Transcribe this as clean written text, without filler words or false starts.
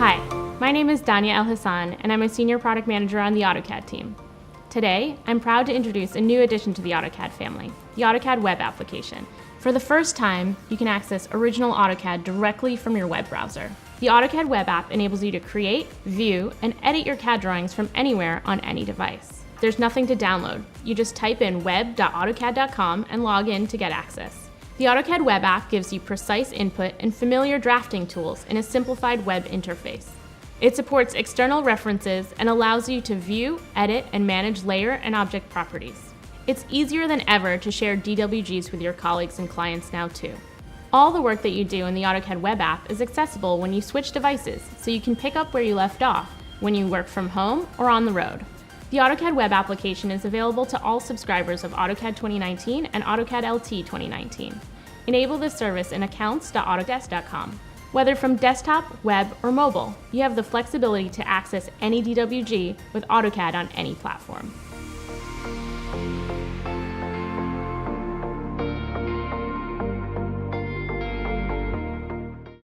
Hi, my name is Dania El Hassan, and I'm a Senior Product Manager on the AutoCAD team. Today, I'm proud to introduce a new addition to the AutoCAD family, the AutoCAD web application. For the first time, you can access original AutoCAD directly from your web browser. The AutoCAD web app enables you to create, view, and edit your CAD drawings from anywhere on any device. There's nothing to download. You just type in web.autocad.com and log in to get access. The AutoCAD web app gives you precise input and familiar drafting tools in a simplified web interface. It supports external references and allows you to view, edit, and manage layer and object properties. It's easier than ever to share DWGs with your colleagues and clients now too. All the work that you do in the AutoCAD web app is accessible when you switch devices, so you can pick up where you left off when you work from home or on the road. The AutoCAD web application is available to all subscribers of AutoCAD 2019 and AutoCAD LT 2019. Enable this service in accounts.autodesk.com. Whether from desktop, web, or mobile, you have the flexibility to access any DWG with AutoCAD on any platform.